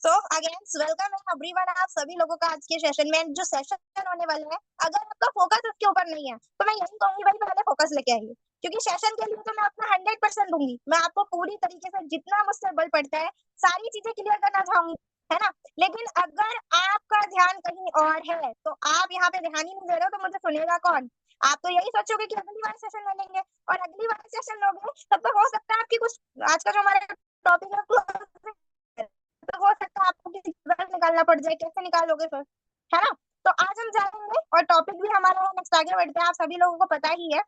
So again welcome है everyone, आप सभी लोगों का आज के सेशन में। जो सेशन होने वाला है, अगर आपका फोकस इसके ऊपर नहीं है तो मैं यही कहूंगी भाई पहले फोकस लेके आइए, क्योंकि सेशन के लिए तो मैं अपना 100% दूंगी। मैं आपको पूरी तरीके से जितना मुझसे बल पड़ता है सारी चीजें क्लियर करना चाहूंगी, है ना। लेकिन अगर आपका ध्यान कहीं और है तो आप यहाँ पे ध्यान ही नहीं दे रहे हो तो मुझे सुनेगा कौन। आप तो यही सोचोगे कि अगली बार सेशन ले लेंगे, और अगली बार सेशन लोगे तब तक हो सकता है आपकी कुछ आज का जो हमारा टॉपिक है तो हो सकता है आपको किसी रिजल्ट निकालना पड़ जाए। कैसे निकालोगे फिर, है ना। तो आज हम जानेंगे, और टॉपिक भी हमारा है, नेक्स्ट आगे बढ़ते हैं। आप सभी लोगों को पता ही है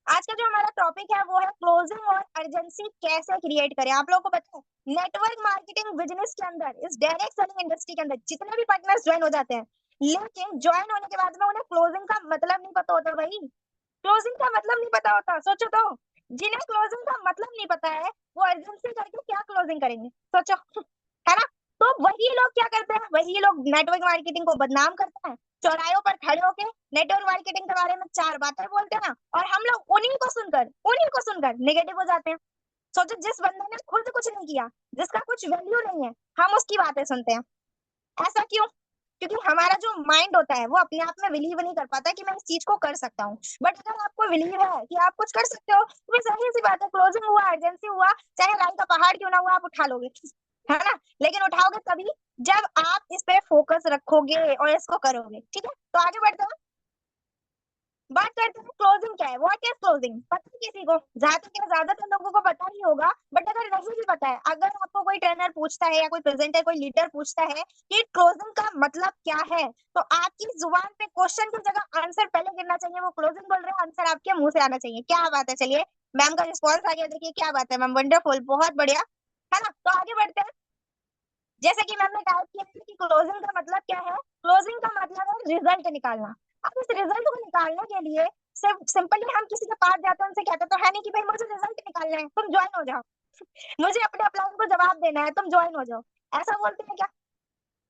आज का जो हमारा टॉपिक है वो है क्लोजिंग और अर्जेंसी कैसे क्रिएट करें। आप लोगों को पता है नेटवर्क मार्केटिंग बिजनेस के अंदर, इस डायरेक्ट सेलिंग इंडस्ट्री के अंदर जितने भी पार्टनर्स ज्वाइन हो जाते हैं, लेकिन ज्वाइन होने के बाद में उन्हें क्लोजिंग का मतलब नहीं पता होता भाई। क्लोजिंग का मतलब नहीं पता होता। सोचो तो, जिन्हें क्लोजिंग का मतलब नहीं पता है वो अर्जेंसी करके क्या क्लोजिंग करेंगे, सोचो, है ना। तो वही लोग क्या करते हैं, वही लोग नेटवर्क मार्केटिंग को बदनाम करते हैं, चौराहों पर खड़े होके नेटवर्क मार्केटिंग के बारे में चार बातें बोलते हैं ना, और हम लोग उन्हीं को सुनकर नेगेटिव हो जाते हैं। सोचो, जिस बंदे ने खुद कुछ नहीं किया, जिसका कुछ वैल्यू नहीं है, हम उसकी बातें सुनते हैं। ऐसा क्यों? क्योंकि हमारा जो माइंड होता है वो अपने आप में बिलीव नहीं कर पाता कि मैं इस चीज को कर सकता हूँ। बट अगर आपको बिलीव है कि आप कुछ कर सकते हो तो फिर सही सी बात है, क्लोजिंग हुआ, अर्जेंसी हुआ, चाहे राई का पहाड़ क्यों ना हुआ, आप उठा लोगे, है ना। लेकिन उठाओगे तभी जब आप इस पे फोकस रखोगे और इसको करोगे। ठीक है, तो आगे बढ़ते हैं, बात करते हैं क्लोजिंग क्या है। व्हाट इज क्लोजिंग, पता है किसी को? ज्यादातर लोगों को पता ही होगा, बट अगर नहीं भी पता है, अगर आपको कोई ट्रेनर पूछता है या कोई प्रेजेंटर, कोई लीडर पूछता है कि क्लोजिंग का मतलब क्या है, तो आपकी जुबान पे क्वेश्चन की जगह आंसर पहले गिरना चाहिए। वो क्लोजिंग बोल रहे हैं, आंसर आपके मुंह से आना चाहिए। क्या बात है, चलिए मैम का रिस्पॉन्स आ गया, देखिए क्या बात है मैम, वंडरफुल, बहुत बढ़िया, है ना। तो आगे बढ़ते हैं। जैसे कि मैम ने कहा कि क्लोजिंग का मतलब क्या है। क्लोजिंग का मतलब है रिजल्ट निकालना। अब इस रिजल्ट को निकालने के लिए सिर्फ सिंपली हम किसी के पास जाते हैं, उनसे कहते तो है नहीं कि भाई मुझे रिजल्ट निकालना है, तुम ज्वाइन हो जाओ, मुझे अपने अपलाइन को जवाब देना है, तुम ज्वाइन हो जाओ। ऐसा बोलते हैं क्या?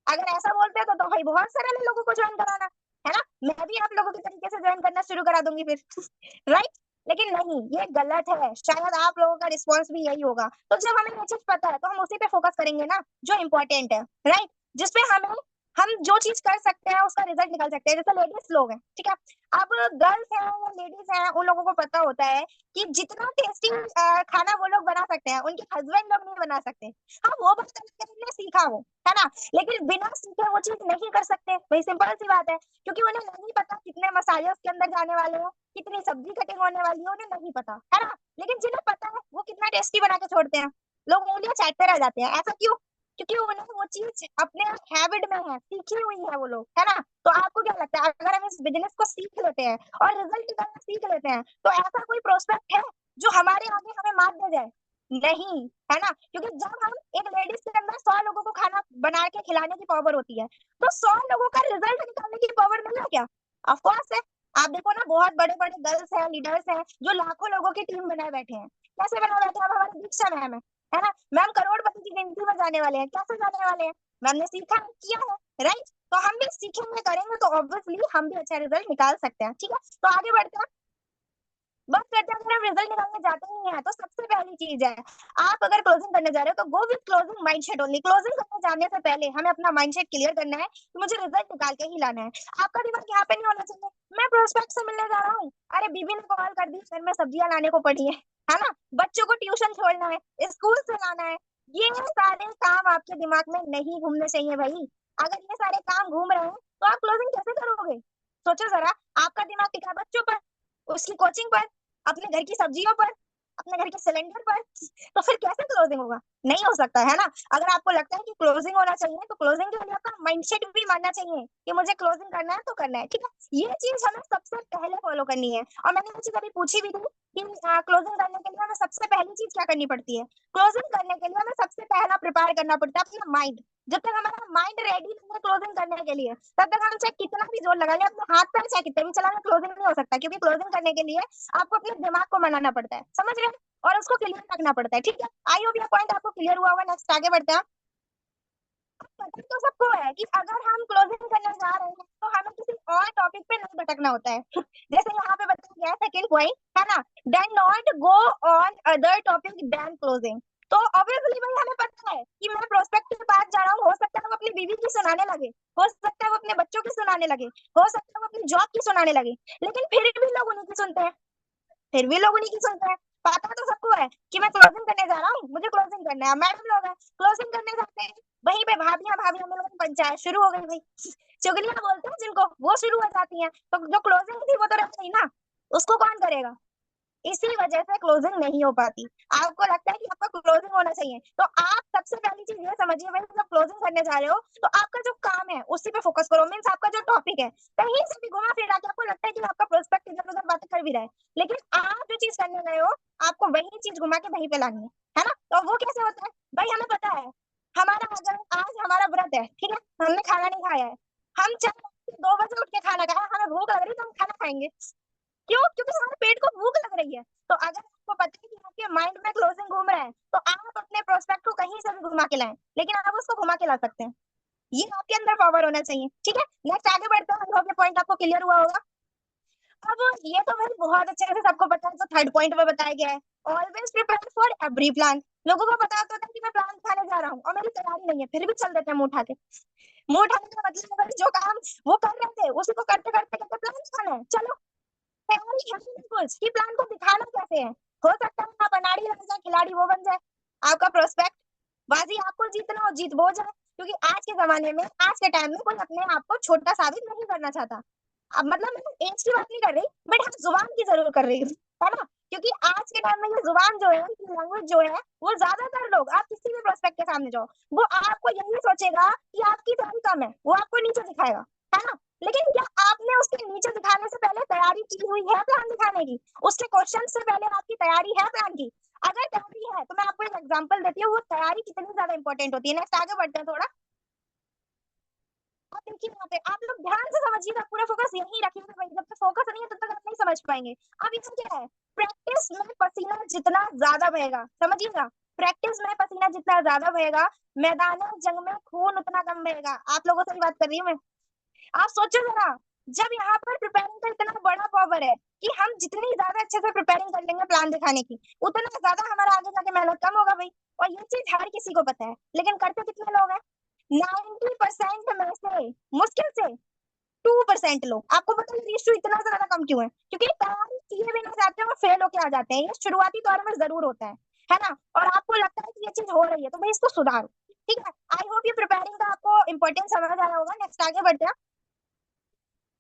अगर ऐसा बोलते हैं तो भाई बहुत सारे लोगों को ज्वाइन कराना, है ना। मैं भी आप लोगों के तरीके से ज्वाइन करना शुरू करा दूंगी फिर राइट। लेकिन नहीं, ये गलत है। शायद आप लोगों का रिस्पॉन्स भी यही होगा। तो जब हमें ये चीज पता है तो हम उसी पे फोकस करेंगे ना जो इम्पोर्टेंट है, राइट। जिसपे हम जो चीज कर सकते हैं उसका रिजल्ट निकाल सकते हैं। जैसे लेडीज लोग हैं, ठीक है, अब गर्ल्स हैं या लेडीज हैं, उन लोगों को पता होता है कि जितना टेस्टी खाना वो लोग बना सकते हैं उनके हस्बैंड लोग नहीं बना सकते। हाँ, वो बस करके सीखा हो, है ना। लेकिन बिना सीखे वो चीज नहीं कर सकते, वही सिंपल सी बात है, क्योंकि उन्हें नहीं पता कितने मसाले उसके अंदर जाने वाले हैं, कितनी सब्जी कटिंग होने वाली है, उन्हें नहीं पता, है ना। लेकिन जिन्हें पता है वो कितना टेस्टी बना के छोड़ते हैं, लोग उंगलियां चाटते रह जाते हैं। ऐसा क्यों? क्योंकि उन्हें वो चीज अपने हैबिट में है, सीखी हुई है वो लोग, है ना। तो आपको क्या लगता है, अगर हम इस बिजनेस को सीख लेते हैं और रिजल्ट निकालना सीख लेते हैं तो ऐसा कोई प्रोस्पेक्ट है जो हमारे आगे हमें मात दे जाए? नहीं, है ना। क्योंकि जब हम एक लेडीज के अंदर 100 लोगों को खाना बना के खिलाने की पावर होती है, तो 100 लोगों का रिजल्ट निकालने की पावर नहीं है क्या? ऑफ कोर्स है। आप देखो ना, बहुत बड़े बड़े गर्ल्स हैं, लीडर्स हैं, जो लाखों लोगों की टीम बनाए बैठे हैं। कैसे बनाए बैठे हैं? अब हमारी दीक्षा मैम है ना, मैम करोड़पति की गिनती में जाने वाले हैं। कैसे जाने वाले हैं? मैम ने सीखा है, किया है, राइट। तो हम भी सीखेंगे, करेंगे, तो ऑब्वियसली हम भी अच्छा रिजल्ट निकाल सकते हैं। ठीक है, तो आगे बढ़ते हैं, बात करते हैं। अगर हम रिजल्ट निकालने जाते ही हैं तो सबसे पहली चीज है, आप अगर क्लोजिंग करने जा रहे हो तो go with closing mindset only. Closing करने जाने से पहले हमें अपना माइंडसेट क्लियर करना है कि मुझे रिजल्ट निकाल के ही लाना है। आपका दिमाग यहाँ पे नहीं होना चाहिए मैं प्रोस्पेक्ट से मिलने जा रहा हूँ, अरे बीबी ने कॉल कर दी, घर में सब्जियां लाने को पड़ी है ना, बच्चों को ट्यूशन छोड़ना है, स्कूल से लाना है। ये सारे काम आपके दिमाग में नहीं घूमने चाहिए भाई। अगर ये सारे काम घूम रहे हैं तो आप क्लोजिंग कैसे करोगे? सोचो जरा, आपका दिमाग टिका है बच्चों पर, उसकी कोचिंग पर, अपने घर की सब्जियों पर, अपने घर के सिलेंडर पर, तो फिर कैसे क्लोजिंग होगा? नहीं हो सकता, है ना। अगर आपको लगता है कि क्लोजिंग होना चाहिए तो क्लोजिंग के लिए आपका माइंडसेट भी मानना चाहिए कि मुझे क्लोजिंग करना है तो करना है। ठीक है, ये चीज हमें सबसे पहले फॉलो करनी है। और मैंने ये चीज अभी पूछी भी थी कि क्लोजिंग करने के लिए हमें सबसे पहली चीज क्या करनी पड़ती है। क्लोजिंग करने के लिए हमें सबसे पहला प्रिपेयर करना पड़ता है अपना माइंड। जब तक हमारा माइंड रेडी नहीं है क्लोजिंग करने के लिए, तब तक हम चाहे कितना भी जोर लगा ले, अपने हाथ पैर चाहे कितने भी चला ले, क्लोजिंग नहीं हो सकता। क्योंकि क्लोजिंग करने के लिए आपको अपने दिमाग को मनाना पड़ता है, समझ रहे हैं, और उसको क्लियर रखना पड़ता है। ठीक है, आई होप ये पॉइंट आपको क्लियर हुआ होगा। नेक्स्ट आगे बढ़ते हैं। पता तो सबको है कि अगर हम क्लोजिंग करने जा रहे हैं तो हमें किसी और टॉपिक पे नहीं भटकना होता है जैसे यहाँ पे बताया गया है सेकंड पॉइंट, है ना, then not go on other topic then closing. तो ऑब्वियसली भाई हमें पता है कि मैं प्रोस्पेक्ट के पास जा रहा अपनी बीवी की सुनाने लगे, हो सकता है वो अपने बच्चों की सुनाने लगे, हो सकता है वो अपनी जॉब की सुनाने लगे, लेकिन फिर भी लोग उन्हीं की सुनते हैं, फिर भी लोग उन्हीं की सुनते हैं। पता तो सबको है कि मैं क्लोजिंग करने जा रहा हूँ, मुझे क्लोजिंग करना है। मैडम लोग हैं, क्लोजिंग करने जाते हैं, वहीं पे भाभियां भाभियां मिलकर पंचायत शुरू हो गई भाई। चुगलियां बोलते हैं जिनको, वो शुरू हो जाती हैं, तो जो क्लोजिंग थी वो तो रह गई ना, उसको कौन करेगा? इसी वजह से क्लोजिंग नहीं हो पाती। आपको लगता है कि आपका क्लोजिंग होना चाहिए, तो आप सबसे पहली चीज ये समझिए भाई, जब क्लोजिंग करने जा रहे हो तो आपका जो काम है उसी पे फोकस करो। मीन्स आपका जो टॉपिक है, कहीं से भी घुमा फिरा के आपको लगता है कि आपका प्रोस्पेक्ट इधर उधर बातें कर भी रहा है, लेकिन आप जो चीज करने गए हो, आपको वही चीज घुमा के वहीं पे लानी है ना? तो वो कैसे होता है भाई? हमें पता है, हमारा अगर आज हमारा व्रत है, ठीक है, हमने खाना नहीं खाया है, हम 2 बजे उठ के खाना खाया, हमें भूख लग रही है तो हम खाना खाएंगे। क्यों? क्योंकि हमारे पेट को भूख लग रही है। तो अगर आपको पता है कि आपके माइंड में क्लोजिंग घूम रहा है, तो आप अपने प्रोस्पेक्ट को कहीं से भी घुमा के लाएं, लेकिन आप उसको घुमा के ला सकते हैं। ये आपके अंदर पावर होना चाहिए, ठीक है। नेक्स्ट आगे बढ़ते हैं, आई होप ये पॉइंट आपको क्लियर हुआ होगा। अब ये तो भाई बहुत अच्छे से सबको पता है, तो थर्ड पॉइंट में बताया गया है, always prepare for every plan. लोगों को पता होता है कि मैं प्लान खाने जा रहा हूँ और मेरी तैयारी नहीं है, फिर भी चल देते हैं मुंह उठा के। मुंह उठाने का मतलब है भाई, जो काम वो कर रहे थे उसी को करते करते करते प्लान खाना है, चलो तैयारी है ही नहीं कुछ कि प्लान को दिखाना कैसे है। हो सकता है आप अनाड़ी रह जाए, खिलाड़ी वो बन जाए, आपका प्रोस्पेक्ट बाजी आपको जीतना हो, जीत वो जाए। क्योंकि आज के जमाने में, आज के टाइम में कोई अपने आप को छोटा साबित नहीं करना चाहता। अब मतलब मैं एज की बात नहीं कर रही, बट हाँ जुबान की जरूर कर रही हूँ, है ना? क्योंकि आज के टाइम में ये जुबान जो है, लैंग्वेज जो है, वो ज्यादातर लोग, आप किसी भी प्रोस्पेक्ट के सामने जाओ, वो आपको यही सोचेगा कि आपकी तैयारी कम है, वो आपको नीचे दिखाएगा, है ना? लेकिन क्या आपने उसके नीचे दिखाने से पहले तैयारी की हुई है प्लान दिखाने की? उसके क्वेश्चन से पहले आपकी तैयारी है प्लान की? अगर तैयारी है तो मैं आपको एक एग्जांपल देती हूँ, वो तैयारी कितनी ज्यादा इंपॉर्टेंट होती है। नेक्स्ट आगे बढ़ते हैं थोड़ा। अब देखिए यहाँ पे आप लोग ध्यान से समझिएगा, पूरा फोकस यहीं रखिएगा भाई, जब तक फोकस नहीं है तब तक आप नहीं समझ पाएंगे। अब इसमें क्या है, प्रैक्टिस में पसीना जितना ज्यादा बहेगा, समझिएगा, प्रैक्टिस में पसीना जितना ज्यादा बहेगा, मैदान जंग में खून उतना कम बहेगा। आप लोगों से ही बात कर रही हूँ मैं। आप सोचो जरा, जब यहाँ पर प्रिपेयरिंग का इतना बड़ा पावर है कि हम जितनी ज्यादा अच्छे से प्रिपेयरिंग कर लेंगे प्लान दिखाने की, उतना ज्यादा हमारा आगे जाके मेहनत कम होगा भाई। और ये चीज हर किसी को पता है, लेकिन करते कितने लोग हैं? 90% में से मुश्किल से 2% लोग। आपको पता है रेशियो इतना ज्यादा कम क्यों है? क्योंकि तैयारी किए बिना जाते हैं और फेल होके आ जाते हैं। ये शुरुआती दौर में जरूर होता है ना? और आपको लगता है कि ये चीज हो रही है, तो भाई इसको सुधारो, ठीक है। आई होप ये प्रिपेयरिंग का आपको इंपॉर्टेंस समझ आया होगा। नेक्स्ट आगे बढ़ते हैं।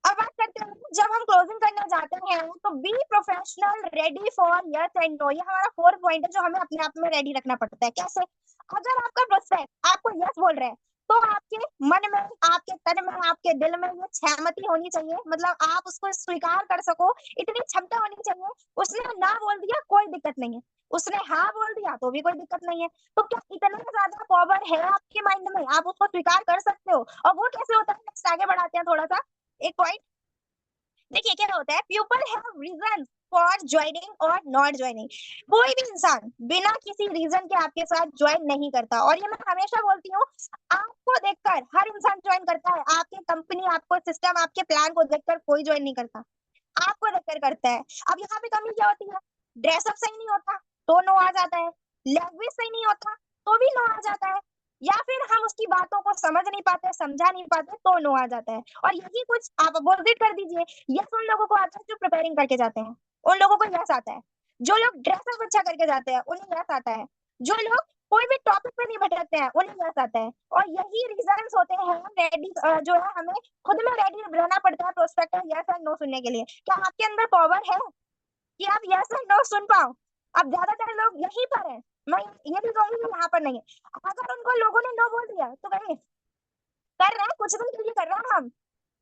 अब बात करते हैं, जब हम क्लोजिंग करने जाते हैं तो be professional, ready for yes and no. ये हमारा 4 पॉइंट है जो हमें अपने आप में रेडी रखना पड़ता है। कैसे? अगर आपका प्रोस्पेक्ट आपको यस बोल रहा है, तो आपके मन में, आपके तन में, आपके दिल में ये सहमति होनी चाहिए, मतलब आप उसको स्वीकार कर सको, इतनी क्षमता होनी चाहिए। उसने ना बोल दिया कोई दिक्कत नहीं है, उसने हाँ बोल दिया तो भी कोई दिक्कत नहीं है। तो क्या इतना ज्यादा पावर है आपके माइंड में, आप उसको स्वीकार कर सकते हो? और वो कैसे होता है, नेक्स्ट आगे बढ़ाते हैं थोड़ा सा, एक पॉइंट। देखिए क्या होता है, people have reason for joining और नॉट ज्वाइनिंग। कोई भी इंसान बिना किसी रीजन के आपके साथ ज्वाइन नहीं करता, और ये मैं हमेशा बोलती हूँ, आपको देखकर हर इंसान ज्वाइन करता है, आपकी कंपनी, आपको सिस्टम, आपके प्लान को देखकर कोई ज्वाइन नहीं करता, आपको देखकर करता है। अब यहाँ पे कमी क्या होती है? ड्रेसअप सही नहीं होता तो नो आ जाता है, लैंग्वेज सही नहीं होता तो भी नो आ जाता है, या फिर हम उसकी बातों को समझ नहीं पाते, समझा नहीं पाते तो नो आ जाता है। और यही कुछ आप अपोजिट कर दीजिए, यस उन लोगों को आता है जो प्रिपेयरिंग करके जाते हैं, उन लोगों को यस आता है। जो लोग ड्रेसअप अच्छा करके जाते हैं उन्हें यस आता है। जो लोग कोई भी टॉपिक पे नहीं भटकते हैं उन्हें यस आता है। और यही रीजंस होते हैं रेडी, जो है हमें खुद में रेडी रहना पड़ता है प्रोस्पेक्ट यस एंड नो सुनने के लिए। क्या आपके अंदर पावर है कि आप यस एंड नो सुन पाओ? अब ज्यादातर लोग यहीं पर हैं, मैं ये भी कहूंगी कि यहाँ पर नहीं है। अगर उनको लोगों ने नो बोल दिया तो कहेंगे कर रहे हैं, कुछ दिन के लिए कर रहे हैं हम,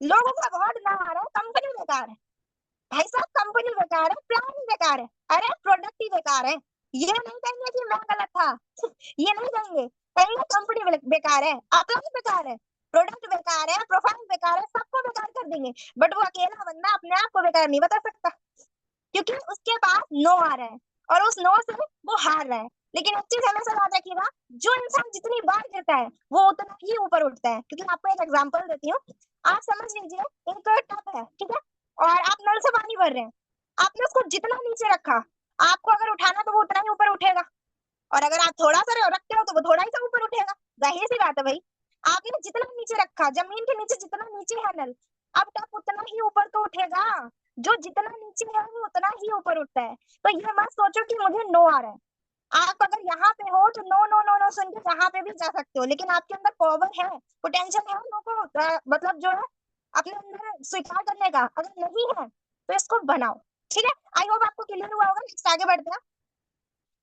लोगों का बहुत ना आ रहा है, कंपनी बेकार है। भाई साहब कंपनी बेकार है, प्लान ही बेकार है, अरे प्रोडक्ट ही बेकार है। ये नहीं कहेंगे कि मैं गलत था ये नहीं कहेंगे, कहेंगे कंपनी बेकार है, अपना बेकार है, प्रोडक्ट बेकार है, प्रोफाइल बेकार है, सबको बेकार कर देंगे। बट वो अकेला बंदा अपने आप को बेकार नहीं बता सकता, क्योंकि उसके पास नो आ रहा है और उस नो से वो हार रहा है। लेकिन एक चीज हमेशा याद रखिएगा, जो इंसान जितनी बार गिरता है वो उतना ही ऊपर उठता है। क्योंकि आपको एक एग्जांपल देती हूँ, आप समझ लीजिए एक टब है, ठीक है, और आप नल से पानी भर रहे हैं, आपने उसको जितना नीचे रखा, आपको अगर उठाना तो वो उतना ही ऊपर उठेगा, और अगर आप थोड़ा सा रखते हो तो वो थोड़ा ही सा ऊपर उठेगा। जाहिर सी बात है भाई, आपने जितना रखा, जमीन के नीचे जितना नीचे है नल, अब टैप उतना ही ऊपर तो उठेगा, जो जितना नीचे है वो उतना ही ऊपर उठता है। तो ये मत सोचो कि मुझे नो आ रहा है। आप अगर यहाँ पे हो तो नो नो नो नो सुन के यहाँ पे भी जा सकते हो, लेकिन आपके अंदर पावर है, पोटेंशियल है नो को मतलब जो है अपने अंदर स्वीकार करने का, अगर नहीं है तो इसको बनाओ। ठीक है, आई होप आपको क्लियर हुआ होगा। नेक्स्ट आगे बढ़ते हैं,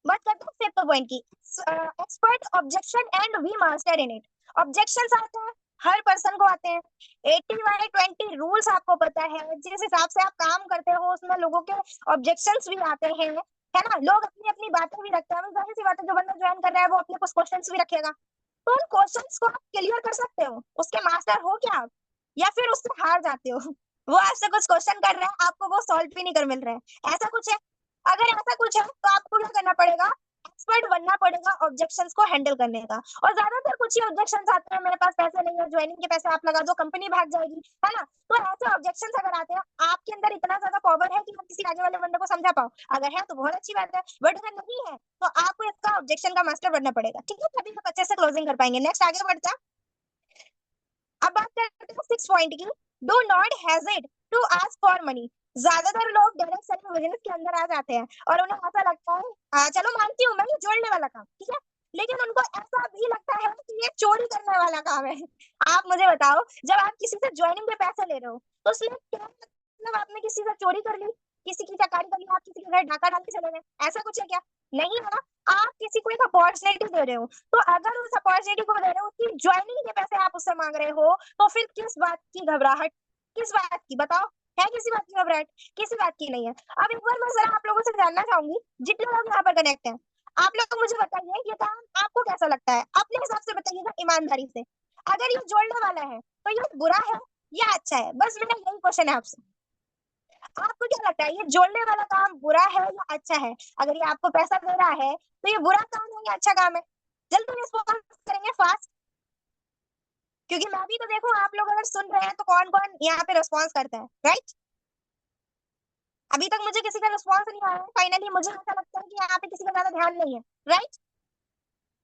बात करते हैं फिफ्थ पॉइंट की, expert objection and we master in it. Objections आते हैं, हर पर्सन को आते हैं। 80/20 रूल्स आपको पता है, जिस हिसाब से आप काम करते हो उसमें लोगों के ऑब्जेक्शंस भी आते हैं, है ना। लोग अपनी अपनी बातें भी रखते हैं, जाहिर सी बात है, जो बंदा ज्वाइन कर रहा है वो अपने कुछ क्वेश्चंस भी रखेगा, तो उन क्वेश्चंस को आप क्लियर कर सकते हो। उसके मास्टर हो क्या आप, या फिर उससे हार जाते हो? वो आपसे कुछ क्वेश्चन कर रहा है, आपको वो सॉल्व भी नहीं कर मिल रहा है, ऐसा कुछ है? अगर ऐसा कुछ है तो आपको क्या करना पड़ेगा, एक्सपर्ट बनना पड़ेगा ऑब्जेक्शंस को हैंडल करने का। और ज्यादातर कुछ ही ऑब्जेक्शंस आते हैं, मेरे पास पैसे नहीं है, ज्वाइनिंग के पैसे आप लगा दो, कंपनी भाग जाएगी, है ना। तो ऐसे ऑब्जेक्शंस अगर आते हैं, आपके अंदर इतना ज्यादा पावर है कि आप किसी आगे वाले बंदे को समझा पाओ, अगर है तो बहुत अच्छी बात है, बट अगर नहीं है तो आपको इसका ऑब्जेक्शन का मास्टर बनना पड़ेगा। ठीक है, तभी आप अच्छे से क्लोजिंग कर पाएंगे। नेक्स्ट आगे बढ़ते हैं, अब बात करते हैं 6 पॉइंट की, do not hesitate to ask for money. ज्यादातर लोग डायरेक्ट सेलिंग बिजनेस के अंदर आ जाते हैं और उन्हें ऐसा लगता है, चलो मानती हूँ मैं ये जोड़ने वाला काम, ठीक है, लेकिन उनको ऐसा भी लगता है कि ये चोरी करने वाला काम है। आप मुझे बताओ, जब आप किसी से ज्वाइनिंग के पैसे ले रहे हो तो उसमें क्या मतलब आपने किसी से चोरी कर ली, किसी की चकारी कर ली, आप किसी के घर डाका डाल के चले गए, ऐसा कुछ है क्या? नहीं है ना। आप किसी को एक अपॉर्चुनिटी दे रहे हो, तो अगर उस अपॉर्चुनिटी को दे रहे हो, उसकी ज्वाइनिंग के पैसे आप उससे मांग रहे हो, तो फिर किस बात की घबराहट, किस बात की बताओ? है किसी बात की घबराहट? किसी बात की नहीं है। अब एक बार मैं जरा आप लोगों से जानना चाहूंगी, जितने लोग यहाँ पर कनेक्ट हैं, आप लोग मुझे बताइए ये काम आपको कैसा लगता है, अपने हिसाब से बताइएगा ईमानदारी से। अगर ये जोड़ने वाला है तो ये बुरा है या अच्छा है? बस मेरा यही क्वेश्चन है आपसे। आपको क्या लगता है ये जोड़ने वाला काम बुरा है या अच्छा है? अगर ये आपको पैसा दे रहा है तो ये बुरा काम है या अच्छा काम है? जल्दी रिस्पॉन्स करेंगे फास्ट, क्योंकि मैं भी तो देखूं आप लोग अगर सुन रहे हैं तो कौन कौन यहाँ पे रिस्पॉन्स करता है, राइट। अभी तक मुझे किसी का रिस्पॉन्स नहीं आया है, फाइनली मुझे ऐसा लगता है कि यहाँ पे किसी का ज्यादा ध्यान नहीं है, राइट।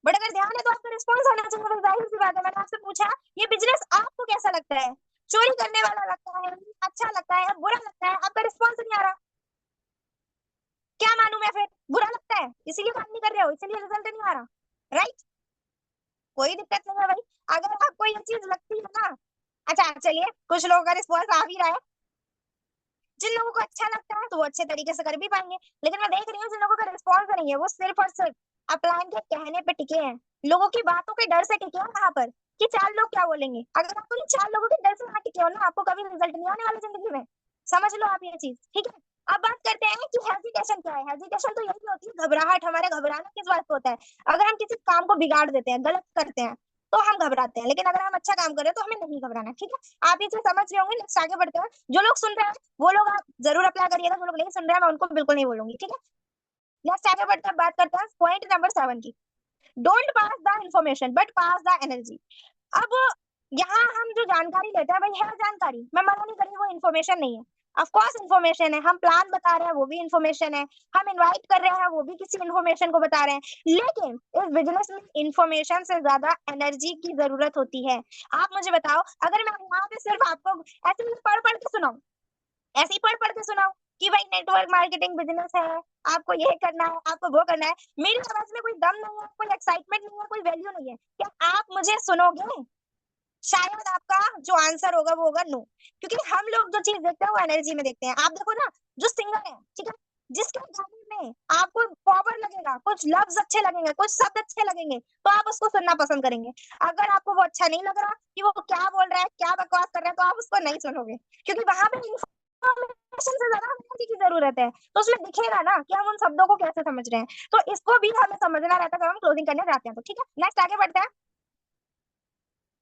बट अगर ध्यान है तो आपका रिस्पॉन्स आना चाहिए, बस जाहिर सी बात है। मैंने आपसे पूछा ये बिजनेस आपको कैसा लगता है, चोरी करने वाला लगता है, अच्छा लगता है, बुरा लगता है? आपका रिस्पॉन्स नहीं आ रहा, क्या मानूं मैं फिर? बुरा लगता है इसीलिए काम नहीं कर रहे हो, इसीलिए रिजल्ट नहीं आ रहा, राइट। कोई दिक्कत नहीं है भाई, अगर आपको ये चीज लगती है ना। अच्छा चलिए, कुछ लोगों का रिस्पॉन्स आ भी रहा है, जिन लोगों को अच्छा लगता है तो वो अच्छे तरीके से कर भी पाएंगे, लेकिन मैं देख रही हूँ जिन लोगों का रिस्पॉन्स नहीं है वो सिर्फ और सिर्फ अपलाइन के कहने पे टिके हैं, लोगों की बातों के डर से टिके हैं वहां पर, कि चार लोग क्या बोलेंगे। अगर आपको इन चार लोगों के डर से वहां टिके हो ना, आपको कभी रिजल्ट नहीं आने वाला जिंदगी में, समझ लो आप ये चीज, ठीक है। अब बात करते हैं कि हेजिटेशन क्या है। हेजिटेशन तो यही होती है घबराहट, हमारे घबराना किस बात पे होता है? अगर हम किसी काम को बिगाड़ देते हैं, गलत करते हैं, तो हम घबराते हैं, लेकिन अगर हम अच्छा काम कर रहे हैं तो हमें नहीं घबराना, ठीक है। आप ये चीज समझ रहे होंगे। नेक्स्ट आगे बढ़ते हैं, जो लोग सुन रहे हैं वो लोग आप जरूर अप्लाई करिएगा, जो लोग नहीं सुन रहे हैं मैं उनको बिल्कुल नहीं बोलूंगी, ठीक है। नेक्स्ट आगे बढ़ते हैं, बात करते हैं पॉइंट नंबर 7 की, don't pass the information but pass the energy. अब यहाँ हम जो जानकारी लेते हैं भाई है जानकारी, मैं मना नहीं कर रही, वो इन्फॉर्मेशन नहीं है, ऑफ कोर्स इन्फॉर्मेशन है। हम प्लान बता रहे हैं वो भी इन्फॉर्मेशन है, हम इनवाइट कर रहे हैं वो भी किसी इन्फॉर्मेशन को बता रहे हैं, लेकिन इस बिजनेस में इन्फॉर्मेशन से ज्यादा एनर्जी की जरूरत होती है। आप मुझे बताओ, अगर मैं यहाँ पे सिर्फ आपको ऐसे ही पढ़ पढ़ के सुनाऊं, ऐसे ही पढ़ पढ़ के सुनाओ कि भाई नेटवर्क मार्केटिंग बिजनेस है, आपको ये करना है, आपको वो करना है, मेरी आवाज में कोई दम नहीं है, कोई एक्साइटमेंट नहीं है, कोई वैल्यू नहीं है, क्या आप मुझे सुनोगे? शायद आपका जो आंसर होगा वो होगा नो, क्योंकि हम लोग जो चीज देखते हैं वो एनर्जी में देखते हैं। आप देखो ना, जो सिंगर है, ठीक है, जिसके गाने में आपको पावर लगेगा, कुछ लफ्ज अच्छे लगेंगे, कुछ शब्द अच्छे लगेंगे, तो आप उसको सुनना पसंद करेंगे। अगर आपको वो अच्छा नहीं लग रहा कि वो क्या बोल रहा है, क्या बकवास कर रहा है, तो आप उसको नहीं सुनोगे, क्योंकि वहां पे इन्फॉर्मेशन से ज्यादा एनर्जी की जरूरत है। तो उसमें दिखेगा ना कि हम उन शब्दों को कैसे समझ रहे हैं, तो इसको भी हमें समझना रहता है जब हम क्लोजिंग करने जाते हैं, तो ठीक है। नेक्स्ट आगे बढ़ते हैं,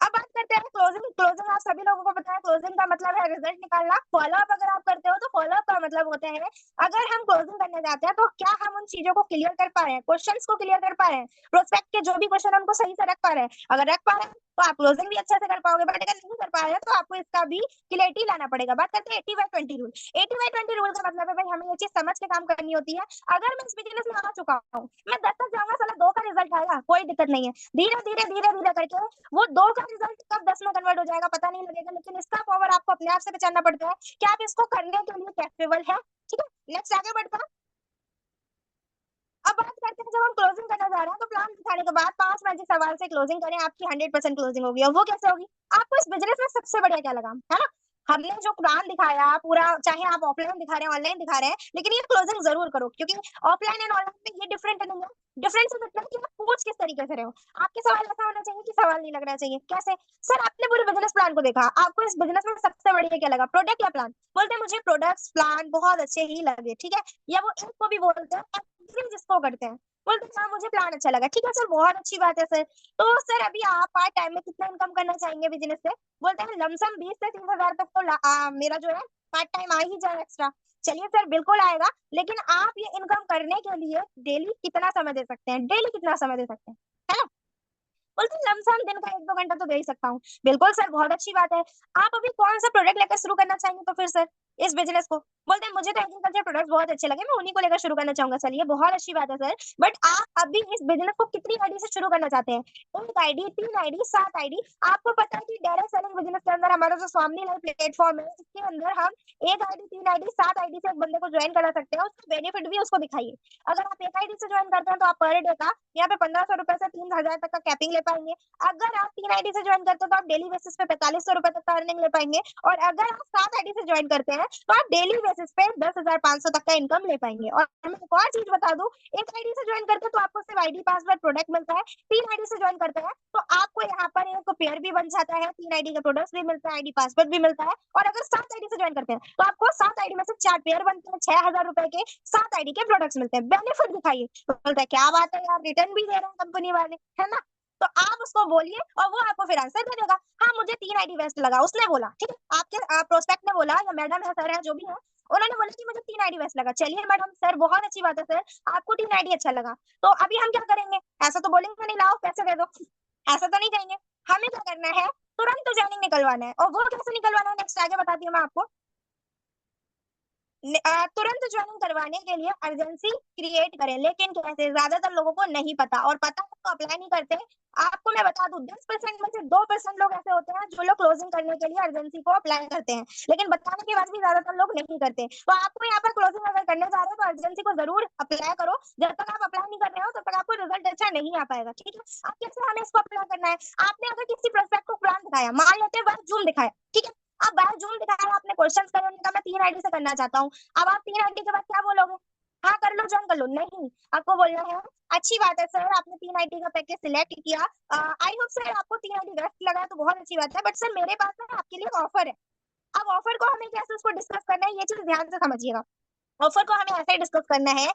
अब बात करते हैं क्लोजिंग। क्लोजिंग आप सभी लोगों को पता है, क्लोजिंग का मतलब है रिजल्ट निकालना। फॉलो अप अगर आप करते हो तो फॉलो अप का मतलब होता है अगर हम क्लोजिंग करने जाते हैं तो क्या हम उन चीजों को क्लियर कर पा रहे हैं, क्वेश्चंस को क्लियर कर पा रहे हैं, प्रोस्पेक्ट के जो भी क्वेश्चन उनको सही से रख पा रहे हैं। अगर रख पा रहे हैं तो आप क्लोजिंग भी अच्छे से कर पाओगे। बट अगर नहीं कर पा रहे हैं तो आपको इसका भी क्लियरिटी लाना पड़ेगा। बात करते हैं 80/20 रूल। 80/20 रूल का मतलब है भाई हमें ये चीज समझ के काम करनी होती है। अगर मैं इस बिजनेस में आ चुका हूँ, मैं 10 तक जाऊंगा, साला 2 का रिजल्ट आएगा, कोई दिक्कत नहीं है। धीरे धीरे धीरे धीरे करके वो 2 का रिजल्ट कब 10 में कन्वर्ट हो जाएगा पता नहीं लगेगा, लेकिन इसका पावर आपको अपने आप से पहचानना पड़ता है कि आप इसको करने के लिए कैपेबल है। ठीक है, नेक्स्ट आगे बढ़ते हैं। अब बात करते हैं, जब हम क्लोजिंग करने जा रहे हैं तो प्लान दिखाने के बाद 5 मैजिक सवाल से क्लोजिंग करें, आपकी 100% क्लोजिंग होगी। और वो कैसे होगी? आपको इस बिजनेस में सबसे बढ़िया क्या लगा, है ना? हमने जो प्लान दिखाया पूरा, चाहे आप ऑफलाइन दिखा रहे हैं ऑनलाइन दिखा रहे हैं, लेकिन ये क्लोजिंग जरूर करो, क्योंकि ऑफलाइन एंड ऑनलाइन में ये डिफरेंट नहीं है। डिफरेंस इतना है कि आप पूछ किस तरीके से रहे हो। आपके सवाल ऐसा होना चाहिए कि सवाल नहीं लगना चाहिए। कैसे? सर आपने पूरे बिजनेस प्लान को देखा, आपको इस बिजनेस में सबसे बढ़िया क्या लगा, प्रोडक्ट या प्लान? बोलते हैं मुझे प्रोडक्ट्स प्लान बहुत अच्छे ही लगे। ठीक है, या वो एक को भी बोलते हैं जिसको करते हैं, बोलते हैं हाँ मुझे प्लान अच्छा लगा। ठीक है सर, बहुत अच्छी बात है सर। तो सर अभी आप पार्ट टाइम में कितना इनकम करना चाहेंगे बिजनेस से? बोलते हैं लमसम 20 से 30 हजार तक तो मेरा जो है पार्ट टाइम आ ही जाए एक्स्ट्रा। चलिए सर बिल्कुल आएगा, लेकिन आप ये इनकम करने के लिए डेली कितना समय दे सकते हैं, डेली कितना समय दे सकते हैं, है ना? बोलते हैं लमसम दिन का 1-2 घंटा तो दे ही सकता हूँ। बिल्कुल सर, बहुत अच्छी बात है। आप अभी कौन सा प्रोडक्ट लेकर शुरू करना चाहेंगे तो फिर सर इस बिजनेस को? बोलते हैं मुझे तो एग्रीकल्चर प्रोडक्ट्स बहुत अच्छे लगे, मैं उन्हीं को लेकर शुरू करना चाहूंगा। चलिए बहुत अच्छी बात है सर, बट आप अभी इस बिजनेस को कितनी आईडी से शुरू करना चाहते हैं? 1 आईडी, 3 आईडी, 7 आईडी? आपको पता है कि डायरेक्ट सेलिंग बिजनेस के अंदर हमारा जो स्वामी लाइव प्लेटफॉर्म है, इसके अंदर हम 1 आईडी, 3 आईडी, 7 आईडी से एक बंदे को ज्वाइन करा सकते हैं। उसका बेनिफिट भी उसको दिखाइए। अगर आप 1 आईडी से ज्वाइन करते हैं तो आप पर डे का यहाँ पे 1500 रुपए से 3000 तक का कैपिंग ले पाएंगे। अगर आप 3 आईडी से ज्वाइन करते हो तो आप डेली बेसिस पे 4500 रुपए तक का अर्निंग ले पाएंगे। और अगर आप 7 आईडी से ज्वाइन करते हैं तो आप डेली बेसिस पे 10,500 तक का इनकम ले पाएंगे। और मैं एक और चीज बता दूं, 1 आईडी से ज्वाइन करते हैं तो आपको सिर्फ आईडी पासवर्ड प्रोडक्ट मिलता है। 3 आईडी से ज्वाइन करते हैं तो आपको यहाँ पर एक पेयर भी बन जाता है, 3 आईडी का प्रोडक्ट भी मिलता है, आईडी पासवर्ड भी मिलता है। और अगर 7 आईडी से ज्वाइन करते हैं तो आपको 7 आईडी में से 4 पेयर बनते हैं, 6,000 रुपए के 7 आईडी के प्रोडक्ट्स मिलते हैं। बेनिफिट दिखाइए। बोलता है क्या बात है यार, रिटर्न भी दे रहे हैं कंपनी वाले, है ना? तो आप उसको बोलिए और वो आपको फिर आंसर दे देगा। हाँ मुझे 3 आईडी बेस्ट लगा, उसने बोला। ठीक है, आपके प्रोस्पेक्ट ने बोला या मैडम है सर है जो भी है, उन्होंने बोला कि मुझे 3 आईडी बेस्ट लगा। चलिए मैडम, सर बहुत अच्छी बात है सर, आपको 3 आईडी अच्छा लगा। तो अभी हम क्या करेंगे? ऐसा तो बोलेंगे नहीं लाओ पैसे दे दो, ऐसा तो नहीं कहेंगे। हमें क्या करना है, तुरंत ज्वाइनिंग निकलवाना है। और वो कैसे निकलवाना है नेक्स्ट आगे बताती हूँ मैं आपको। तुरंत ज्वाइनिंग करवाने के लिए अर्जेंसी क्रिएट करें, लेकिन कैसे? ज्यादातर लोगों को नहीं पता, और पता है तो अप्लाई नहीं करते। आपको मैं बता दूं, 10% में से 2% लोग ऐसे होते हैं जो लोग क्लोजिंग करने के लिए अर्जेंसी को अप्लाई करते हैं, लेकिन बताने के बाद भी ज्यादातर लोग नहीं करते। तो आपको यहाँ पर क्लोजिंग अगर करने जा रहे हो तो अर्जेंसी को जरूर अप्लाई करो। जब तक आप अप्लाई नहीं कर रहे हो तब तक आपको रिजल्ट अच्छा नहीं आ पाएगा। ठीक है, अब कैसे हमें इसको अप्लाई करना है? आपने अगर किसी प्रोस्पेक्ट को प्लान दिखाया, मान लेते हैं जूम दिखाया, ठीक है, अब बाय जूम दिखाया, आपने क्वेश्चंस करे, उन्होंने कहा मैं 3 आईडी से करना चाहता हूँ। अब आप 3 आईडी के बाद क्या बोलोगे? हाँ कर लो, ज्वाइन कर लो? नहीं, आपको बोलना है अच्छी बात है सर, आपने 3 आईडी का पैकेज सिलेक्ट किया, आई होप सर आपको 3 आईडी बेस्ट लगा, तो बहुत अच्छी बात है, बट सर मेरे पास ना आपके लिए ऑफर है। अब ऑफर को हमें कैसे उसको डिस्कस करना है, ये चीज ध्यान से समझिएगा। ऑफर को हमें ऐसे ही डिस्कस करना है,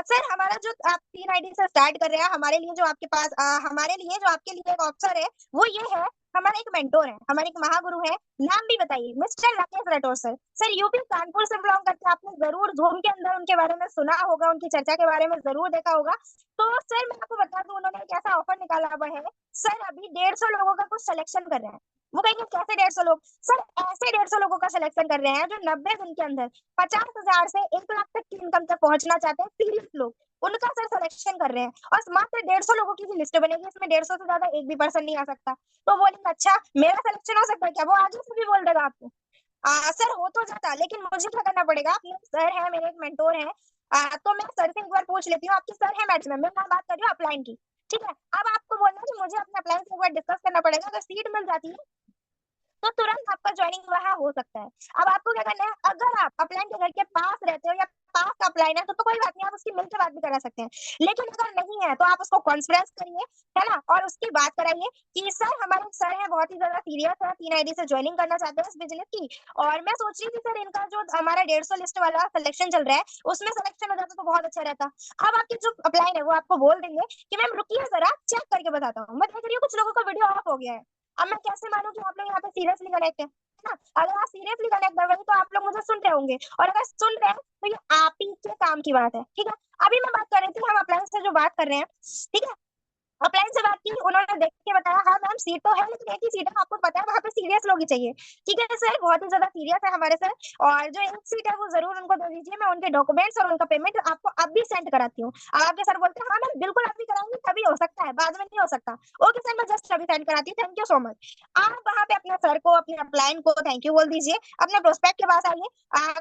सर हमारा जो आप 3 आईडी से स्टार्ट कर रहे हैं, हमारे लिए जो आपके पास हमारे लिए जो आपके लिए एक ऑफर है वो ये है, हमारा एक मेंटोर है, हमारे एक महागुरु है, नाम भी बताइए, mister Rakesh Rathore sir. Sir UP Kanpur से बिलोंग करते हैं, आपने जरूर धूम के अंदर उनके बारे में सुना होगा, उनकी चर्चा के बारे में जरूर देखा होगा। तो सर मैं आपको बता दूं, उन्होंने एक ऐसा ऑफर निकाला हुआ है। सर अभी 150 लोगों का कुछ सिलेक्शन कर रहे हैं। वो कहेंगे कैसे 150 लोग? सर ऐसे 150 लोगों का सिलेक्शन कर रहे हैं जो 90 दिन के अंदर 50,000 से 1 लाख तक की इनकम तक पहुंचना चाहते हैं, सीरियस लोग, उनका सर सिलेक्शन कर रहे हैं। और मात्र 150 लोगों की लिस्ट बनेगी, इसमें 150 से ज्यादा एक भी पर्सन नहीं आ सकता। तो बोलेंगे अच्छा मेरा सिलेक्शन हो सकता है क्या? वो आगे से भी बोल देगा आपको। सर हो तो जाता, लेकिन मुझे क्या करना पड़ेगा? अपने सर है, मेरे एक मेंटोर है, तो मैं सर से एक बार पूछ लेती हूँ, आपकी सर है मैथ्स में, मैं बात कर रही हूँ अपलाइन की। ठीक है, अब आपको बोलना है कि मुझे अपने अपलाइन से एक बार डिस्कस करना पड़ेगा, अगर सीट मिल जाती है तो तुरंत आपका ज्वाइनिंग वहाँ हो सकता है। अब आपको क्या करना है, अगर आप अपलाइन के घर के पास रहते हो या पास का अपलाइन है तो कोई बात नहीं, आप उसकी मिलकर बात भी करा सकते हैं। लेकिन अगर नहीं है तो आप उसको कॉन्फ्रेंस करिए, है ना, और उसकी बात कराइए कि सर हमारे सर है बहुत ही ज्यादा सीरियस है, 3 आईडी से ज्वाइनिंग करना चाहते हैं इस बिजनेस की, और मैं सोच रही थी सर इनका जो हमारा 150 लिस्ट वाला सिलेक्शन चल रहा है उसमें सिलेक्शन हो जाता तो बहुत अच्छा रहता। अब आपकी जो अपलाइन है वो आपको बोल देंगे कि मैम रुकिए जरा चेक करके बताता हूँ। मैं देख रही हूँ कुछ लोगों का वीडियो ऑफ हो गया है। अब मैं कैसे मानूं कि आप लोग यहाँ पे सीरियसली कनेक्ट है ना? अगर आप सीरियसली कनेक्ट कर रहे हो तो आप लोग मुझे सुन रहे होंगे, और अगर सुन रहे हैं तो ये आप ही के काम की बात है। ठीक है, अभी मैं बात कर रही थी, हम अप्लायंस से जो बात कर रहे हैं, ठीक है, अप्लायंस से बात की, उन्होंने उन्होंने देख के बताया हाँ मैम सीट तो है लेकिन एक ही सीट है, आपको पता है वहाँ पे सीरियस लोग ही चाहिए। ठीक है सर, बहुत ही ज्यादा सीरियस है हमारे सर, और जो एक सीट है वो जरूर उनको दे दीजिए, मैं उनके डॉक्यूमेंट्स और उनका पेमेंट आपको अब भी सेंड कराती हूँ। अब आपके सर बोलते हैं हाँ मैम बिल्कुल अभी कराऊंगी, तभी हो सकता है, बाद में नहीं हो सकता। ओके सर, मैं जस्ट अभी सेंड कराती हूँ, थैंक यू सो मच। आप वहाँ पे अपने सर को, अपने अपलाइन को थैंक यू बोल दीजिए, अपने प्रोस्पेक्ट के पास आइए।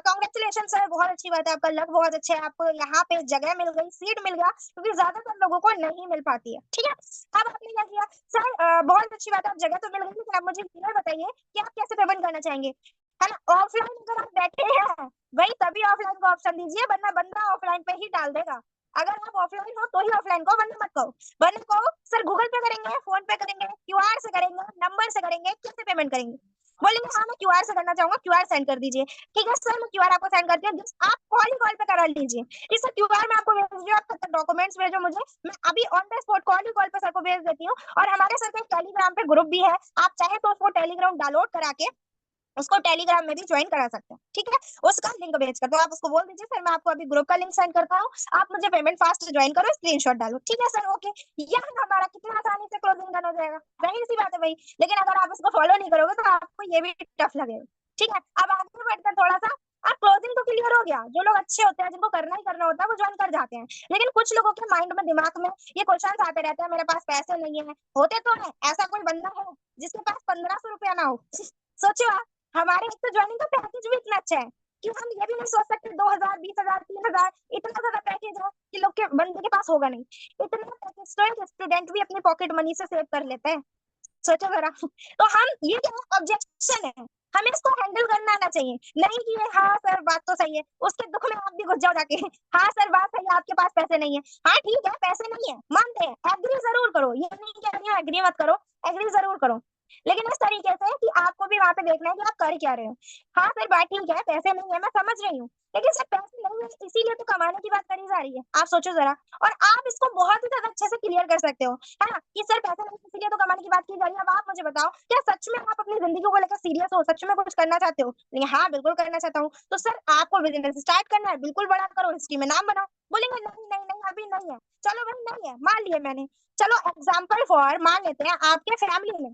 कांग्रेचुलेशन सर, बहुत अच्छी बात है, आपका लक बहुत अच्छा है, आपको यहाँ पे जगह मिल गई, सीट मिल गया, क्योंकि ज्यादातर लोगों को नहीं मिल पाती है। ठीक है, अब आपने क्या किया सर, बहुत अच्छी बात है, आप जगह तो मिल गई, लेकिन आप मुझे ये बताइए कि आप कैसे पेमेंट करना चाहेंगे, है ना। ऑफलाइन अगर आप बैठे हैं भाई तभी ऑफलाइन को ऑप्शन दीजिए, वरना बंदा ऑफलाइन पे ही डाल देगा। अगर आप ऑफलाइन हो तो ही ऑफलाइन को, वरना मत कहो। वरना कहो सर गूगल पे करेंगे, फोन पे करेंगे, क्यूआर से करेंगे, नंबर से करेंगे, कैसे पेमेंट करेंगे, बोलेंगे हाँ मैं क्यूआर से करना चाहूंगा, क्यूआर सेंड कर दीजिए। ठीक है सर, मैं क्यूआर आपको सेंड करती हूँ, आप कॉल ही कॉल पे करा लीजिए। ठीक सर, क्यूआर में आपको भेज दीजिए, आप तब तक डॉक्यूमेंट्स भेजो मुझे, मैं अभी on the spot call he call पे सर को भेज देती हूँ। और हमारे सर का टेलीग्राम पे ग्रुप भी है, आप चाहे तो उसको टेलीग्राम डाउनलोड करा के उसको टेलीग्राम में भी ज्वाइन करा सकते हैं। ठीक है, उसका लिंक भेज कर, तो आप उसको बोल दीजिए सर मैं आपको अभी ग्रुप का लिंक सेंड करता हूँ, आप मुझे पेमेंट फास्ट ज्वाइन करो, स्क्रीनशॉट डालो। ठीक है सर, ओके। यह हमारा कितना आसानी से क्लोजिंग डन हो जाएगा, जाहिर सी बात है भाई, लेकिन अगर आप उसको फॉलो नहीं करोगे तो आपको ये भी टफ लगेगा। ठीक है, अब आगे बढ़ते हैं थोड़ा सा। अब क्लोजिंग तो क्लियर हो गया, जो लोग अच्छे होते हैं जिनको करना ही करना होता है वो ज्वाइन कर जाते हैं, लेकिन कुछ लोगों के माइंड में, दिमाग में ये क्वेश्चन आते रहते हैं, मेरे पास पैसे नहीं है, होते तो है, ऐसा कोई बंदा है जिसके पास 1500 रुपया ना हो? सोचो आप, हमारे एक तो ज्वाइनिंग का पैकेज भी इतना अच्छा है कि हम ये भी नहीं सोच सकते 2000, 20,000, 3,000 इतना ज्यादा पैकेज है कि लोग के बंदे के पास होगा नहीं। इतना पैकेज तो एक स्टूडेंट भी अपनी पॉकेट मनी से सेव कर लेते हैं, सोचो जरा। तो हम ये क्या ऑब्जेक्शन है, हमें इसको हैंडल करना आना चाहिए, नहीं कि ये हाँ सर बात तो सही है, उसके दुख में आप भी घुस जाओ जाके। हाँ सर बात सही है, आपके पास पैसे नहीं है, हाँ ठीक है पैसे नहीं है मानते हैं, एग्री जरूर करो, ये नहीं कह रही हूँ एग्री मत करो, एग्री जरूर करो, लेकिन इस तरीके से कि आपको भी वहां पे देखना है कि आप कर क्या रहे हो। हाँ सर बात ठीक है, पैसे नहीं है, मैं समझ रही हूँ, लेकिन सर पैसे नहीं है इसीलिए तो कमाने की बात करी जा रही है, आप सोचो जरा। और आप इसको बहुत ही ज्यादा अच्छे से क्लियर कर सकते हो, है ना, कि सर पैसे नहीं है, इसीलिए तो कमाने की बात की जा रही है। अब आप मुझे बताओ, क्या सच में आप अपनी जिंदगी को लेकर सीरियस हो, सच में कुछ करना चाहते हो? नहीं, हाँ बिल्कुल करना चाहता हूँ, तो सर आपको बिजनेस स्टार्ट करना है, बिल्कुल बड़ा करो, हिस्ट्री में नाम बनाओ। बोलेंगे नहीं नहीं नहीं अभी नहीं है, चलो भाई नहीं है, मान लिए मैंने, चलो एग्जाम्पल फॉर मान लेते हैं आपके फैमिली में,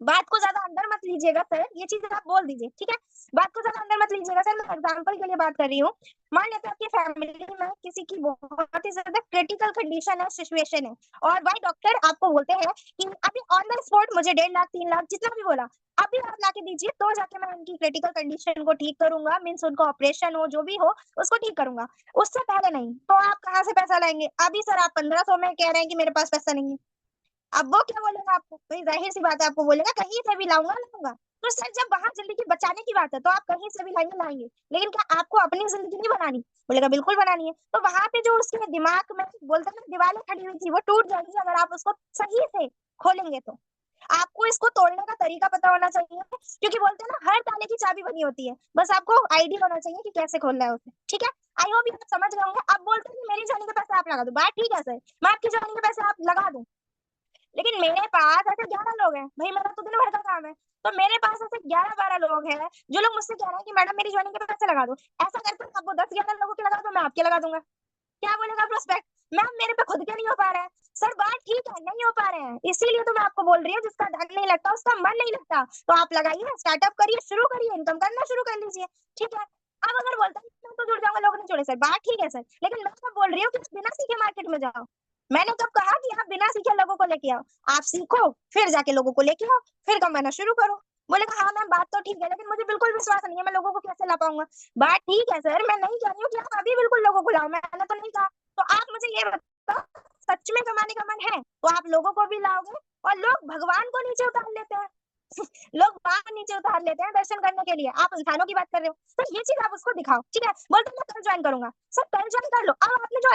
बात को ज्यादा अंदर मत लीजिएगा सर, ये चीज आप बोल दीजिए। ठीक है, बात को ज्यादा अंदर मत लीजिएगा सर, मैं एग्जांपल के लिए बात कर रही हूँ। मान लेते हैं आपकी फैमिली में किसी की बहुत ही ज्यादा क्रिटिकल कंडीशन है, सिचुएशन है, और भाई डॉक्टर आपको बोलते हैं कि अभी ऑन द स्पॉट मुझे 1.5 लाख 3 लाख जितना भी बोला अभी आप लाके दीजिए, तो जाके मैं उनकी क्रिटिकल कंडीशन को ठीक करूंगा, मीन्स उनको ऑपरेशन हो जो भी हो उसको ठीक करूंगा, उससे पहले नहीं। तो आप कहाँ से पैसा लाएंगे? अभी सर आप 1500 में कह रहे हैं कि मेरे पास पैसा नहीं है, अब वो क्या बोलेगा आपको? भाई जाहिर सी बात है, आपको बोलेगा कहीं से भी लाऊंगा। तो सर जब वहां जिंदगी बचाने की बात है तो आप कहीं से भी लाएंगे, लेकिन क्या आपको अपनी जिंदगी नहीं बनानी? बोलेगा बिल्कुल बनानी है। तो वहां पे जो उसके दिमाग में बोलते हैं ना दीवारें खड़ी हुई थी वो टूट जाएगी, अगर आप उसको सही से खोलेंगे तो। आपको इसको तोड़ने का तरीका पता होना चाहिए, क्योंकि बोलते हैं ना हर ताले की चाबी बनी होती है, बस आपको आइडिया होना चाहिए कि कैसे खोलना है उसे। ठीक है, आई होप आप समझ गए होंगे। अब बोलते हैं कि मेरी जाने के पैसे आप लगा दो, बात ठीक है सर, मैं आपकी जाने के पैसे आप लगा दूं, लेकिन मेरे पास ऐसे 11 लोग हैं भाई, मेरा तो दिन भर का काम है, तो मेरे पास ऐसे 11-12 लोग हैं जो लोग मुझसे कह रहे हैं कि मैडम मेरी ज्वाइनिंग के पैसे लगा दो। ऐसा करते हैं आप वो 10-11 लोगों के लगा दो, मैं आपके लगा दूंगा। क्या बोलेगा प्रोस्पेक्ट? मैम मेरे पे खुद के नहीं हो पा रहा है। सर बात ठीक है, नहीं हो पा रहे हैं, इसीलिए तो मैं आपको बोल रही हूँ, जिसका धन नहीं लगता उसका मन नहीं लगता, तो आप लगाइए, स्टार्टअप करिए, शुरू करिए, इनकम करना शुरू कर लीजिए। ठीक है, अब अगर बोलता है मैं तो जुड़ जाऊंगा, लोग नहीं छोड़े, सर बात ठीक है सर, लेकिन मैं तो बोल रही हूँ कि बिना सीखे मार्केट में जाओ। मैंने कब कहा कि आप बिना सीखे लोगों को लेके आओ? आप सीखो, फिर जाके लोगों को लेके आओ, फिर कमाना शुरू करो। बोलेगा हाँ मैम बात तो ठीक है, लेकिन मुझे बिल्कुल विश्वास नहीं है, मैं लोगों को कैसे ला पाऊंगा? बात ठीक है सर, मैं नहीं कह रही हूँ कि आप अभी बिल्कुल लोगों को लाओ, मैंने तो नहीं कहा। तो आप मुझे ये बताओ, सच में कमाने का मन है तो आप लोगों को भी लाओगे, और लोग भगवान को नीचे उतार लेते हैं। लोग बाहर नीचे उतार लेते हैं दर्शन करने के लिए, आप इंसानों की बात कर रहे हो, तो ये चीज आप उसको दिखाओ। ठीक है, बोलते हैं मैं कल ज्वाइन करूंगा, सर कल ज्वाइन कर लो। अब आपने जो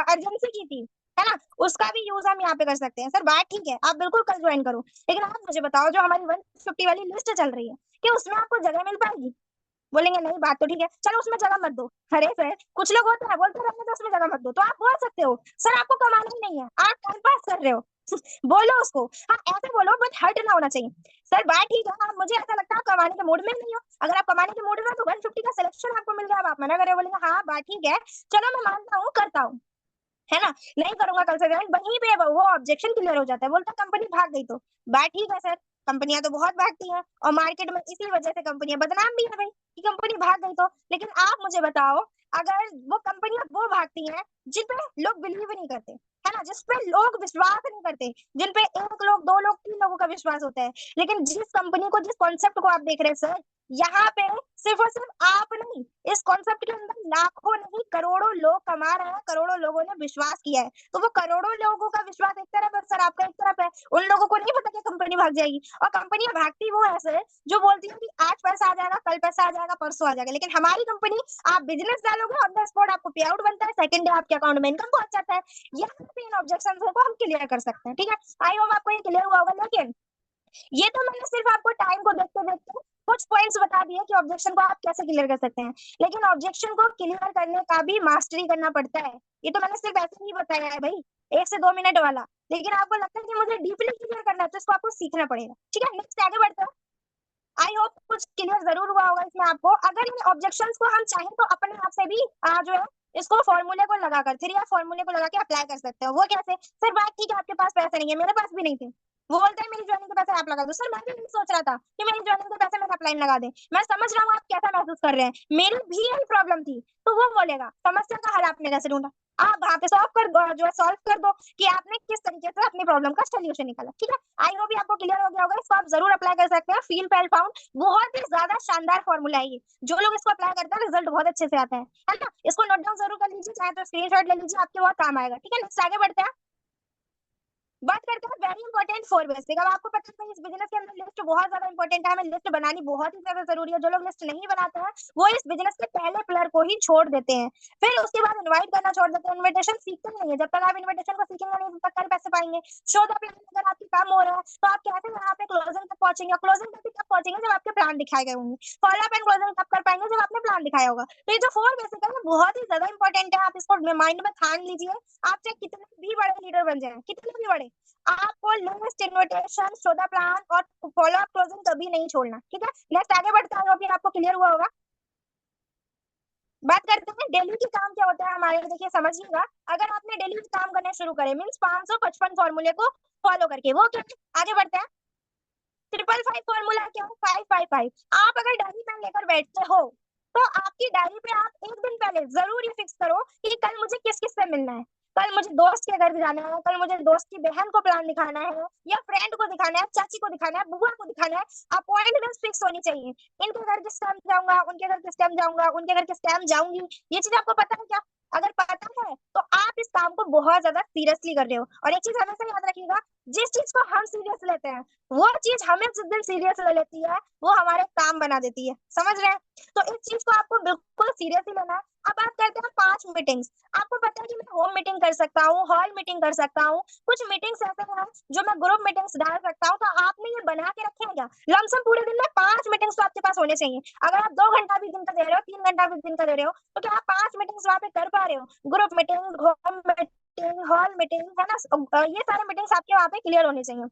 अर्जेंसी की थी, है ना, उसका भी यूज हम यहाँ पे कर सकते हैं। सर बात ठीक है, आप बिल्कुल कल ज्वाइन करो, लेकिन आप मुझे बताओ जो हमारी 150 वाली लिस्ट चल रही है, कि उसमें आपको जगह मिल पाएगी? बोलेंगे नहीं बात तो ठीक है, चलो उसमें जगह मत दो। अरे सर कुछ लोग होते हैं बोलते रहते हैं तो उसमें जगह मत दो, तो आप बोल सकते हो सर आपको कमाना ही नहीं है, आप टाइम पास कर रहे हो। बोलो उसको, हाँ ऐसे बोलो, बट हर्ट ना होना चाहिए। सर बात ठीक है, आप मुझे ऐसा लगता है आप कमाने के मूड में नहीं हो, अगर आप कमाने के मूड में हो तो 150 का सिलेक्शन आपको मिल गया, अब आप मना करे, बोलेंगे हाँ बात ठीक है, चलो मैं मानता हूँ करता हूँ। है ना, नहीं करूंगा कल से ज्वाइन, वहीं पे वो ऑब्जेक्शन क्लियर हो जाता है, बोलता कंपनी भाग गई तो बात ठीक है सर, कंपनियां तो बहुत भागती हैं और मार्केट में इसी वजह से कंपनियां बदनाम भी है भाई कि कंपनी भाग गई तो। लेकिन आप मुझे बताओ, अगर वो कंपनियां वो भागती हैं जिन पे लोग बिलीव नहीं करते, है ना, जिस पे लोग विश्वास नहीं करते, जिन पे एक लोग, दो लोग, तीन लोगों का विश्वास होता है, लेकिन जिस कंपनी को, जिस कॉन्सेप्ट को आप देख रहे हैं सर, यहाँ पे सिर्फ और सिर्फ आप नहीं, इस कॉन्सेप्ट के अंदर लाखों नहीं करोड़ों लोग कमा रहे हैं, करोड़ों लोगों ने विश्वास किया है। तो वो करोड़ों लोगों का विश्वास एक तरफ है सर, आपका एक तरफ है, उन लोगों को नहीं पता कि कंपनी भाग जाएगी। और कंपनियां भागती वो है सर जो बोलती है कि आज पैसा आ जाएगा, कल पैसा आ जाएगा, परसों आ जाएगा, लेकिन हमारी कंपनी, आप बिजनेस डालोगे ऑन द स्पॉट आपको पे आउट बनता है, सेकंड डे आपके अकाउंट में इनकम पहुंच जाता है। यहाँ पे इन ऑब्जेक्शन को हम क्लियर कर सकते हैं, ठीक है। आई होप आपको ये क्लियर हुआ होगा। लेकिन ये तो मैंने सिर्फ आपको टाइम को देखते देखते कुछ पॉइंट्स बता दिए कि ऑब्जेक्शन को आप कैसे क्लियर कर सकते हैं, लेकिन ऑब्जेक्शन को क्लियर करने का भी मास्टरी करना पड़ता है। ये तो मैंने सिर्फ ऐसे ही बताया है भाई, 1 से 2 मिनट वाला, लेकिन आपको लगता है कि मुझे डीपली क्लियर करना है तो इसको आपको सीखना पड़ेगा, ठीक है। नेक्स्ट आगे बढ़ते हैं। आई होप कुछ क्लियर जरूर हुआ होगा इसमें आपको। अगर इन ऑब्जेक्शंस को हम चाहें तो अपने आप से भी जो है इसको फॉर्मूले को लगाकर, थ्री या फॉर्मूले को लगा के अप्लाई कर सकते हो। वो कैसे सर, बात ठीक है, आपके पास पैसे नहीं है, मेरे पास भी नहीं थे, वो बोलते हैं मेरी ज्वाइनिंग के पैसे आप लगा दो। सर मैं भी नहीं सोच रहा था कि मेरी ज्वाइनिंग के पैसे मेरे अप्लाई लगा दे, मैं समझ रहा हूँ आप कैसा महसूस कर रहे हैं, मेरी भी यही प्रॉब्लम थी। तो वो बोलेगा समस्या का हल आपने कैसे ढूंढा, आप वहां पे सॉल्व कर दो, जो है सॉल्व कर दो कि आपने किस तरीके से अपनी प्रॉब्लम का सोल्यूशन निकाला, ठीक है। आई होप ये आपको क्लियर हो गया होगा, इसको आप जरूर अप्लाई कर सकते हैं। फील पेल फाउंड बहुत ही ज्यादा शानदार फॉर्मूला है ये, जो लोग इसको अप्लाई करते हैं रिजल्ट बहुत अच्छे से आता है ना। इसको नोट डाउन जरूर कर लीजिए, चाहे तो स्क्रीनशॉट ले लीजिए, आपके बहुत काम आएगा, ठीक है। नेक्स्ट आगे बढ़ते हैं। बात करते हैं वेरी इंपॉर्टेंट फोर बेसिक। अब आपको पता है इस बिजनेस के अंदर लिस्ट बहुत ज्यादा इंपॉर्टेंट है, हमें लिस्ट बनानी बहुत ही ज्यादा जरूरी है। जो लोग लिस्ट नहीं बनाते हैं वो इस बिजनेस के पहले पिलर को ही छोड़ देते हैं, फिर उसके बाद इनवाइट करना छोड़ देते हैं, इन्विटेशन सीखते नहीं है। जब तक आप इन्विटेशन को सीखेंगे नहीं तब तक कल पैसे पाएंगे। शो द प्लान अगर आपकी काम हो रहा है तो आप कैसे यहाँ पे क्लोजिंग तक पहुंचेंगे, क्लोजिंग तक कब पहुंचेंगे जब आपके प्लान दिखाए गए होंगे, फॉलो अप एंड क्लोजिंग तब कर पाएंगे जब आपने प्लान दिखाया होगा। तो ये जो फोर बेसिक है बहुत ही ज्यादा इंपॉर्टेंट है, आप इसको माइंड में ठान लीजिए। आप चाहे कितने भी बड़े लीडर बन जाए, कितने भी बड़े, आपको list, invitation, show the plan और फॉलो अप क्लोजिंग कभी नहीं छोड़ना, ठीक है। नेक्स्ट आगे बढ़ते हैं, अभी आपको क्लियर हुआ होगा। बात करते हैं डेली के काम क्या होता है हमारे, देखिए समझिएगा। अगर आपने डेली काम करने शुरू करे मीन्स 555 फॉर्मूले को फॉलो करके, वो क्या है? आगे बढ़ते हैं। 555 फॉर्मूला क्या है? 555। आप अगर डायरी पेन लेकर बैठते हो तो आपकी डायरी पे आप एक दिन पहले जरूर ये फिक्स करो कि कल मुझे किस किस से मिलना है, कल मुझे दोस्त के घर जाना है, कल मुझे दोस्त की बहन को प्लान दिखाना है, या फ्रेंड को दिखाना है, चाची को दिखाना है, बुआ को दिखाना है। अपॉइंटमेंट फिक्स होनी चाहिए, इनके घर किस टाइम जाऊंगा, उनके घर किस टाइम जाऊंगा, उनके घर किस टाइम जाऊंगी। ये चीज आपको पता है क्या? अगर पता है तो आप इस काम को बहुत ज्यादा सीरियसली कर रहे हो। और एक चीज हमेशा याद रखिएगा, जिस चीज को हम सीरियस लेते हैं वो चीज हमें जिस दिन सीरियस ले लेती है वो हमारे काम बना देती है, समझ रहे हैं। तो इस चीज को आपको बिल्कुल सीरियस ही लेना है। अब बात करते हैं 5 मीटिंग्स। आपको पता है कि मैं होम मीटिंग कर सकता हूँ, हॉल मीटिंग कर सकता हूँ, कुछ मीटिंग्स ऐसे हैं जो मैं ग्रुप मीटिंग्स डाल सकता हूँ। तो आपने ये बना के रखे हैं क्या? लमसम पूरे दिन में 5 मीटिंग्स तो आपके पास होने चाहिए। अगर आप 2 घंटा भी दिन का दे रहे हो, 3 घंटा भी दिन का दे रहे हो, तो क्या आप 5 मीटिंग्स वहां पे कर पा रहे हो? Group meeting, home meeting, hall meeting, है ना, ये सारे मीटिंग्स आपके वहां पे क्लियर होने चाहिए।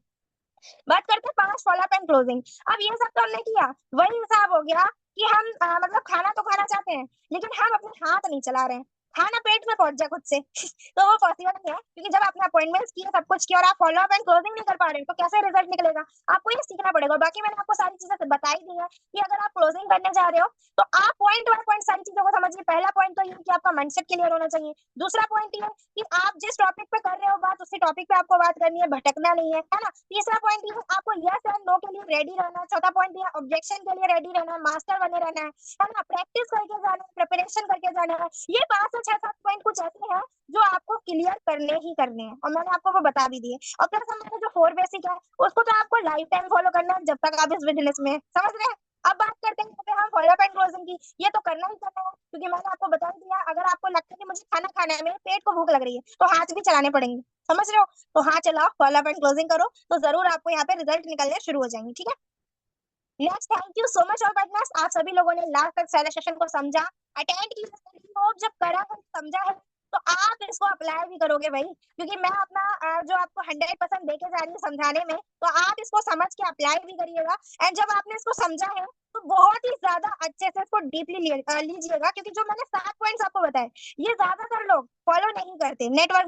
बात करते हैं 5 फॉलोअप एंड क्लोजिंग। अब ये सब तो हमने किया, वही हिसाब हो गया कि हम मतलब खाना तो खाना चाहते हैं लेकिन हम अपने हाथ नहीं चला रहे हैं, खाना पेट में पहुंच जाए खुद से तो वो पॉसिबल नहीं है, क्योंकि जब आपने अपॉइंटमेंट्स किए, सब कुछ किया और आप फॉलोअप एंड क्लोजिंग नहीं कर पा रहे हैं तो कैसे रिजल्ट निकलेगा? आपको ये सीखना पड़ेगा। बाकी मैंने आपको सारी चीजें बता ही दी है कि अगर आप क्लोजिंग करने जा रहे हो तो आप पॉइंट बाय पॉइंट सारी चीजों को समझिए। पहला पॉइंट तो ये कि आपका माइंडसेट क्लियर होना चाहिए। दूसरा पॉइंट ये कि आप जिस टॉपिक पे कर रहे हो बात, उसी टॉपिक पे आपको बात करनी है, भटकना नहीं है ना। तीसरा पॉइंट ये आपको यस एंड नो के लिए रेडी रहना है। चौथा पॉइंट ये ऑब्जेक्शन के लिए रेडी रहना है, मास्टर बने रहना है ना, प्रैक्टिस करके जाना है, प्रिपरेशन करके जाना है। ये 5 से 6 7 पॉइंट कुछ ऐसे हैं जो आपको क्लियर करने ही करने हैं और मैंने आपको वो बता भी दिए। और प्लस हमारा जो फोर बेसिक है उसको तो आपको लाइफ टाइम फॉलो करना है जब तक आप इस बिजनेस में हैं। समझ रहे हैं? अब बात करते हैं यहाँ पे हम फॉलो एंड क्लोजिंग की। ये तो करना ही करना है क्योंकि मैंने आपको बता ही दिया। अगर आपको लगता है कि मुझे खाना खाना है, मेरे पेट को भूख लग रही है, तो हाथ भी चलाने पड़ेंगे, समझ रहे हो? तो हाथ चलाओ, फॉलो एंड क्लोजिंग करो, तो जरूर आपको यहाँ पे रिजल्ट निकलने शुरू हो जाएंगे, ठीक है। Next, thank you so much और पार्टनर्स, आप सभी लोगों ने लास्ट तक सारे सेशन को समझा, अटेंड किया। होप जब करा है, समझा है, तो आप इसको अप्लाई भी करोगे भाई, क्योंकि मैं अपना जो आपको 100% देके जा रही हूँ समझाने में, तो आप इसको समझ के अप्लाई भी करिएगा। एंड जब आपने इसको समझा है तो बहुत ही ज्यादा अच्छे से इसको डीपली लीजिएगा, क्योंकि जो मैंने 7 पॉइंट्स आपको बताए ये ज्यादातर लोग फॉलो नहीं करते। नेटवर्क